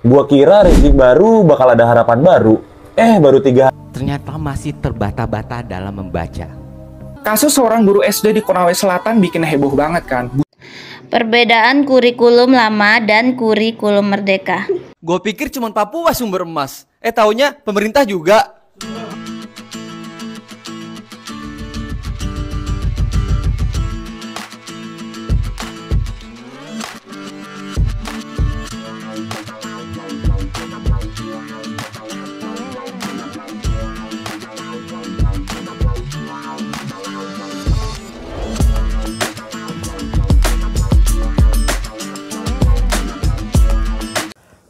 Gua kira rezeki baru bakal ada harapan baru. Baru 3 Ternyata masih terbata-bata dalam membaca. Kasus seorang guru SD di Konawe Selatan bikin heboh banget kan. Perbedaan kurikulum lama dan kurikulum merdeka. Gue pikir cuma Papua sumber emas. Taunya pemerintah juga.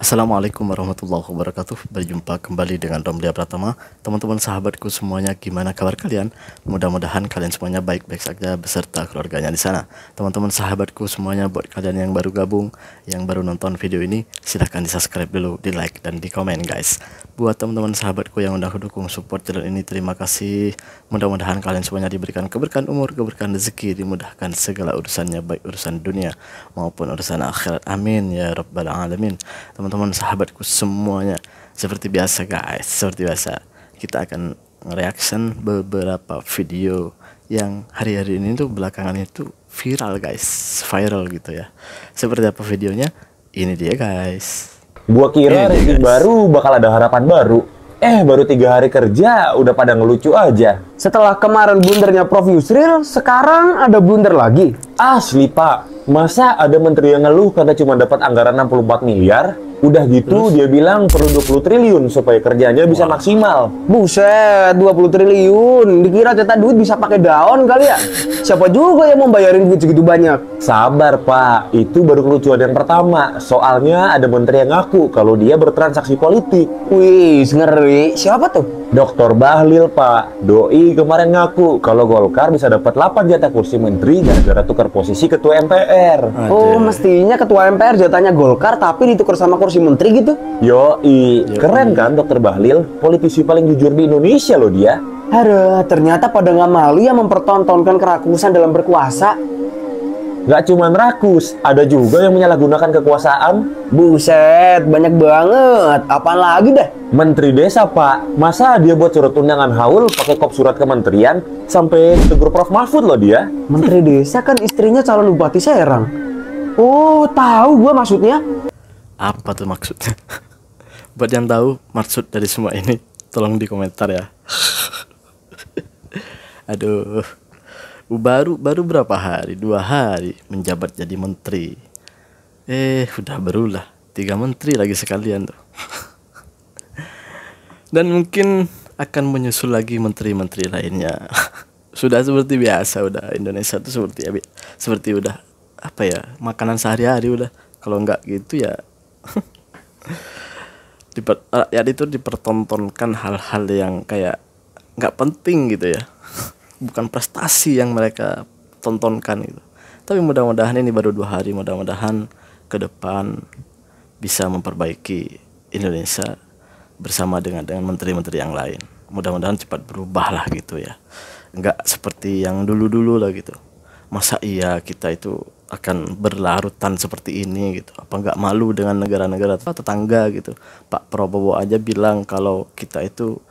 Assalamualaikum warahmatullahi wabarakatuh. Berjumpa kembali dengan Romlia Pratama. Teman-teman sahabatku semuanya, gimana kabar kalian? Mudah-mudahan kalian semuanya baik-baik saja beserta keluarganya di sana. Teman-teman sahabatku semuanya, buat kalian yang baru gabung, yang baru nonton video ini, silahkan di subscribe dulu, di like dan di komen guys. Buat teman-teman sahabatku yang udah dukung support channel ini, terima kasih. Mudah-mudahan kalian semuanya diberikan keberkahan umur, keberkahan rezeki, dimudahkan segala urusannya, baik urusan dunia maupun urusan akhirat. Amin ya rabbal alamin. Teman-teman sahabatku semuanya, seperti biasa guys, seperti biasa kita akan reaction beberapa video yang hari-hari ini tuh belakangan itu viral guys, viral gitu ya. Seperti apa videonya? Ini dia guys. Gua kira rezeki baru bakal ada harapan baru. Baru 3 hari kerja udah pada ngelucu aja. Setelah kemarin blundernya Prof Yusril, sekarang ada blunder lagi. Asli pak, masa ada menteri yang ngeluh karena cuma dapat anggaran 64 miliar? Udah gitu dia bilang perlu 20 triliun supaya kerjanya bisa maksimal. Buset, 20 triliun. Dikira cetak duit bisa pakai daun kali ya? Siapa juga yang mau bayarin duit segitu banyak? Sabar pak, itu baru kelucuan yang pertama. Soalnya ada menteri yang ngaku kalau dia bertransaksi politik. Wih, ngeri. Siapa tuh? Dr. Bahlil pak. Doi kemarin ngaku kalau Golkar bisa dapat 8 jatah kursi menteri gara-gara tukar posisi ketua MPR. Oh, mestinya ketua MPR jatahnya Golkar tapi ditukar sama kursi menteri gitu. Yoi, keren kan Dr. Bahlil? Politisi paling jujur di Indonesia loh dia. Aduh, ternyata pada nggak malu ya mempertontonkan kerakusan dalam berkuasa. Gak cuman rakus, ada juga yang menyalahgunakan kekuasaan. Buset, banyak banget. Apaan lagi dah? Menteri desa pak, masa dia buat surat undangan haul pakai kop surat kementerian sampai tegur Prof Mahfud loh dia. Menteri desa kan istrinya calon bupati Serang. Oh, tahu gua maksudnya. Apa tuh maksudnya? Buat yang tahu maksud dari semua ini, tolong di komentar ya. Aduh, baru berapa hari? 2 hari menjabat jadi menteri. Udah berulah 3 menteri lagi sekalian tuh. Dan mungkin akan menyusul lagi menteri-menteri lainnya. Sudah seperti biasa, udah Indonesia tuh seperti udah apa ya, makanan sehari-hari udah. Kalau nggak gitu ya rakyat itu dipertontonkan hal-hal yang kayak nggak penting gitu ya. Bukan prestasi yang mereka tontonkan gitu. Tapi mudah-mudahan ini baru 2 hari, mudah-mudahan ke depan bisa memperbaiki Indonesia bersama dengan menteri-menteri yang lain. Mudah-mudahan cepat berubah lah gitu ya. Nggak seperti yang dulu-dulu lah gitu. Masa iya kita itu akan berlarutan seperti ini gitu? Apa nggak malu dengan negara-negara tetangga gitu? Pak Prabowo aja bilang kalau kita itu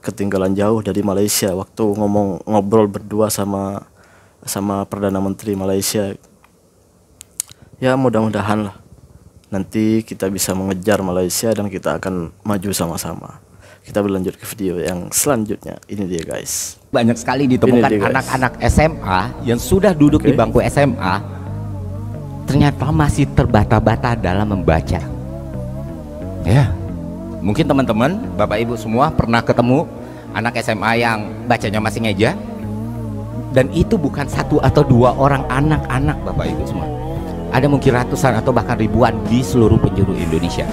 ketinggalan jauh dari Malaysia waktu ngobrol berdua sama Perdana Menteri Malaysia. Ya mudah-mudahan lah nanti kita bisa mengejar Malaysia dan kita akan maju sama-sama. Kita berlanjut ke video yang selanjutnya. Ini dia guys. Banyak sekali ditemukan anak-anak SMA yang sudah duduk di bangku SMA, ternyata masih terbata-bata dalam membaca. Ya, mungkin teman-teman, Bapak Ibu semua pernah ketemu anak SMA yang bacanya masih ngeja. Dan itu bukan 1 atau 2 orang anak-anak Bapak Ibu semua. Ada mungkin ratusan atau bahkan ribuan di seluruh penjuru Indonesia.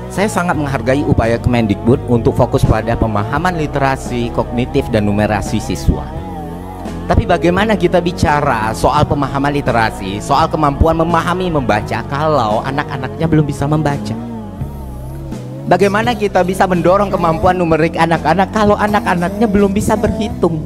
Saya sangat menghargai upaya Kemendikbud untuk fokus pada pemahaman literasi, kognitif, dan numerasi siswa. Tapi bagaimana kita bicara soal pemahaman literasi, soal kemampuan memahami membaca kalau anak-anaknya belum bisa membaca? Bagaimana kita bisa mendorong kemampuan numerik anak-anak kalau anak-anaknya belum bisa berhitung?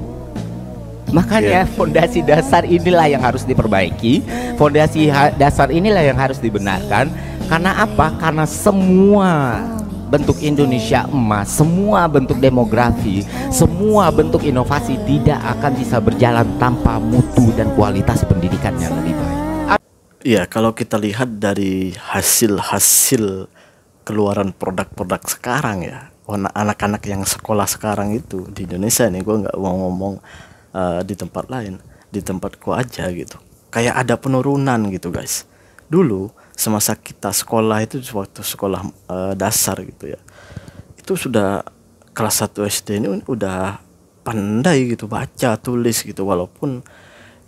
Makanya fondasi dasar inilah yang harus diperbaiki, fondasi dasar inilah yang harus dibenarkan. Karena apa? Karena semua bentuk Indonesia emas, semua bentuk demografi, semua bentuk inovasi tidak akan bisa berjalan tanpa mutu dan kualitas pendidikan yang lebih baik. Iya, kalau kita lihat dari hasil-hasil keluaran produk-produk sekarang ya, anak-anak yang sekolah sekarang itu di Indonesia nih, gue nggak mau ngomong di tempat lain, di tempatku aja gitu. Kayak ada penurunan gitu guys. Dulu semasa kita sekolah itu waktu sekolah dasar gitu ya, itu sudah kelas 1 SD ini udah pandai gitu baca tulis gitu, walaupun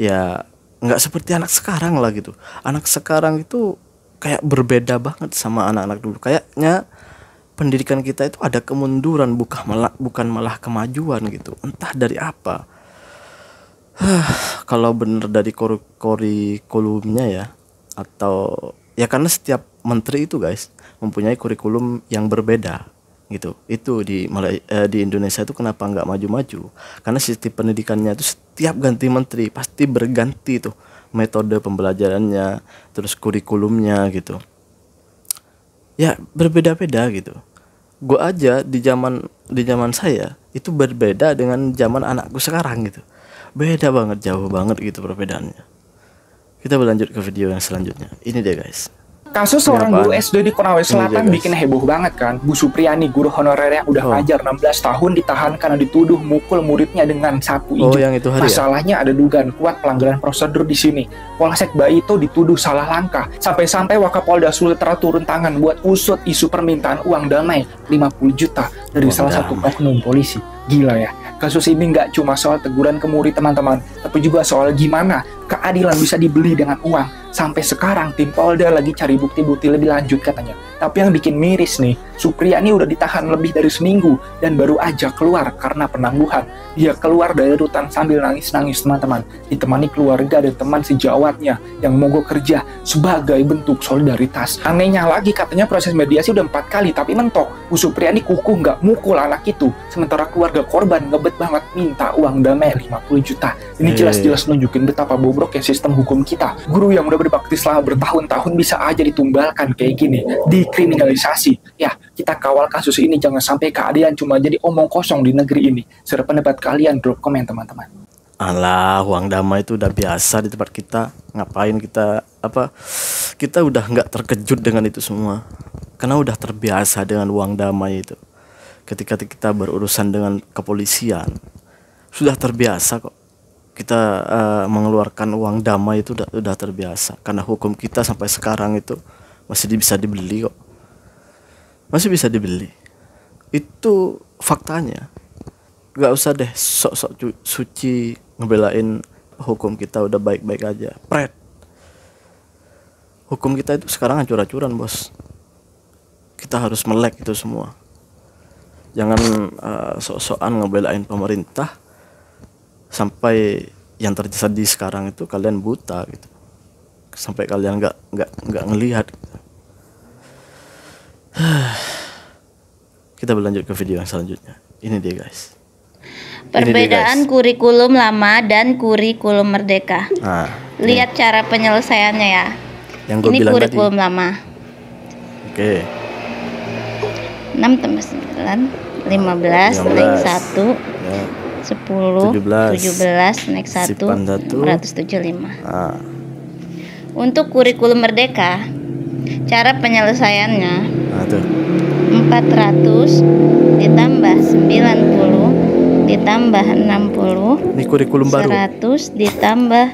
ya nggak seperti anak sekarang lah gitu. Anak sekarang itu kayak berbeda banget sama anak-anak dulu. Kayaknya pendidikan kita itu ada kemunduran, bukan malah kemajuan gitu. Entah dari apa. Kalau bener dari kurikulumnya ya, atau ya karena setiap menteri itu guys mempunyai kurikulum yang berbeda gitu. Itu di Indonesia itu kenapa nggak maju-maju? Karena sistem pendidikannya itu setiap ganti menteri pasti berganti tuh metode pembelajarannya, terus kurikulumnya gitu. Ya berbeda-beda gitu. Gue aja di zaman saya itu berbeda dengan zaman anakku sekarang gitu. Beda banget, jauh banget gitu perbedaannya. Kita berlanjut ke video yang selanjutnya. Ini deh guys. Kasus seorang guru SD di Konawe Selatan bikin heboh banget kan. Bu Supriyani, guru honorer yang udah ngajar 16 tahun ditahan karena dituduh mukul muridnya dengan sapu ijuk. Yang itu hari Masalahnya ada dugaan kuat pelanggaran prosedur di sini. Polsek Baito dituduh salah langkah. Sampai-sampai Wakapolda Sultra turun tangan buat usut isu permintaan uang damai 50 juta dari salah satu oknum polisi. Gila ya. Kasus ini nggak cuma soal teguran ke murid teman-teman, tapi juga soal gimana keadilan bisa dibeli dengan uang. Sampai sekarang tim Polda lagi cari bukti-bukti lebih lanjut katanya. Tapi yang bikin miris nih, Supriyani udah ditahan lebih dari seminggu dan baru aja keluar karena penangguhan. Dia keluar dari rutan sambil nangis-nangis teman-teman, ditemani keluarga dan teman sejawatnya yang mogok kerja sebagai bentuk solidaritas. Anehnya lagi katanya proses mediasi udah 4 kali tapi mentok. Bu Supriyani kukuh nggak mukul anak itu, sementara keluarga korban ngebet banget minta uang damai 50 juta. Ini jelas-jelas nunjukin betapa bobroknya sistem hukum kita. Guru yang udah berbakti selama bertahun-tahun bisa aja ditumbalkan kayak gini, dikriminalisasi. Ya, kita kawal kasus ini jangan sampai keadilan cuma jadi omong kosong di negeri ini. Serap pendapat kalian, drop komen teman-teman. Alah, uang damai itu udah biasa di tempat kita. Ngapain kita udah nggak terkejut dengan itu semua, karena udah terbiasa dengan uang damai itu. Ketika kita berurusan dengan kepolisian, sudah terbiasa kok. Kita mengeluarkan uang damai itu udah terbiasa, karena hukum kita sampai sekarang itu masih bisa dibeli kok. Masih bisa dibeli. Itu faktanya. Gak usah deh sok-sok suci ngebelain hukum kita udah baik-baik aja. Pret. Hukum kita itu sekarang hancur-hancuran, bos. Kita harus melek itu semua. Jangan sok-sokan ngebelain pemerintah sampai yang terjadi sekarang itu kalian buta gitu. Sampai kalian nggak ngelihat. Kita berlanjut ke video yang selanjutnya. Ini dia guys. Perbedaan kurikulum lama dan kurikulum merdeka. Lihat cara penyelesaiannya ya. Yang gue ini bilang kurikulum tadi. lama. Oke. 6 tambah 9, 15, naik 1, Ya. 10, 17, naik 1, 475. Untuk kurikulum merdeka, cara penyelesaiannya 400 ditambah 90 ditambah 60. Ini kurikulum baru. 100 ditambah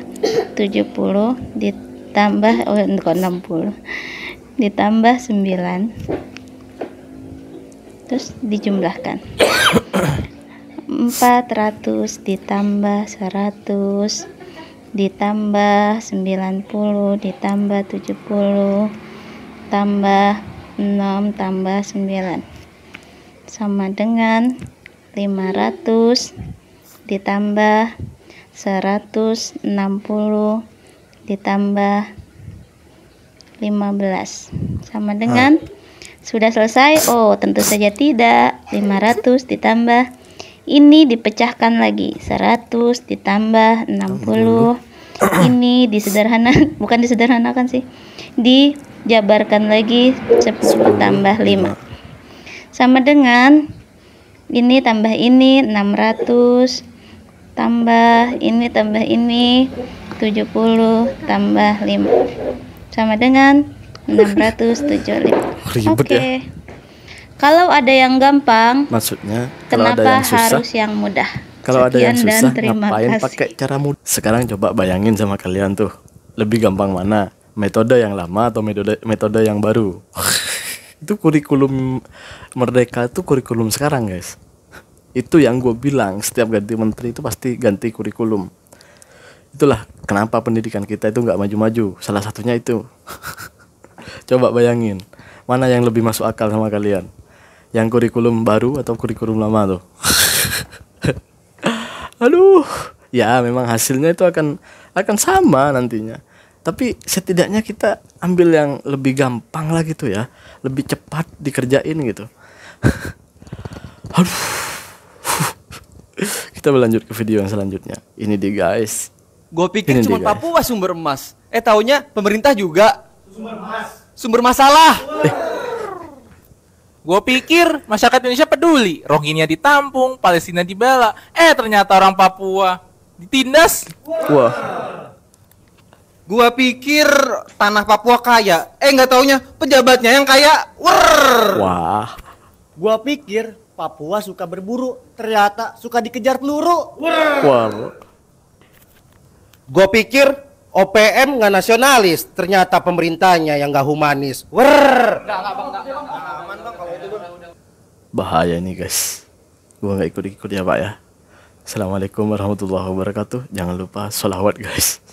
70 ditambah 60 ditambah 9. Terus dijumlahkan. 400 ditambah 100 ditambah 90 ditambah 70 tambah 6 tambah 9 sama dengan 500 ditambah 160 ditambah 15 sama dengan sudah selesai? Oh, tentu saja tidak. 500 ditambah ini dipecahkan lagi 100 ditambah 60. Ini bukan disederhanakan sih, jabarkan lagi 10 tambah 5 sama dengan ini tambah ini 600 tambah ini 70 tambah 5 sama dengan 675. Ribet Oke. ya. Kalau ada yang gampang, Maksudnya kalau ada kenapa yang susah, harus yang mudah? kalau ada yang Sekian dan susah terima ngapain kasih. pakai cara mudah? Sekarang coba bayangin sama kalian tuh, lebih gampang mana? Metode yang lama atau metode yang baru? Itu kurikulum Merdeka, itu kurikulum sekarang guys. Itu yang gue bilang, setiap ganti menteri itu pasti ganti kurikulum. Itulah kenapa pendidikan kita itu nggak maju-maju. Salah satunya itu. Coba bayangin, mana yang lebih masuk akal sama kalian? Yang kurikulum baru atau kurikulum lama tuh? Aduh, ya memang hasilnya itu akan sama nantinya. Tapi setidaknya kita ambil yang lebih gampang lah gitu ya, lebih cepat dikerjain gitu. Aduh. Kita berlanjut ke video yang selanjutnya. Ini dia guys. Gue pikir Ini cuma dia, guys. Papua sumber emas. Taunya pemerintah juga sumber masalah. Gue pikir masyarakat Indonesia peduli, Rohingya ditampung, Palestina dibela. Ternyata orang Papua ditindas. Wah, Gua pikir tanah Papua kaya. Nggak taunya pejabatnya yang kaya. wah. Gua pikir Papua suka berburu, ternyata suka dikejar peluru. Wah. Gua pikir OPM nggak nasionalis, ternyata pemerintahnya yang nggak humanis. Bahaya ini guys. Gua nggak ikut-ikut ya Pak ya. Assalamualaikum warahmatullahi wabarakatuh. Jangan lupa sholawat guys.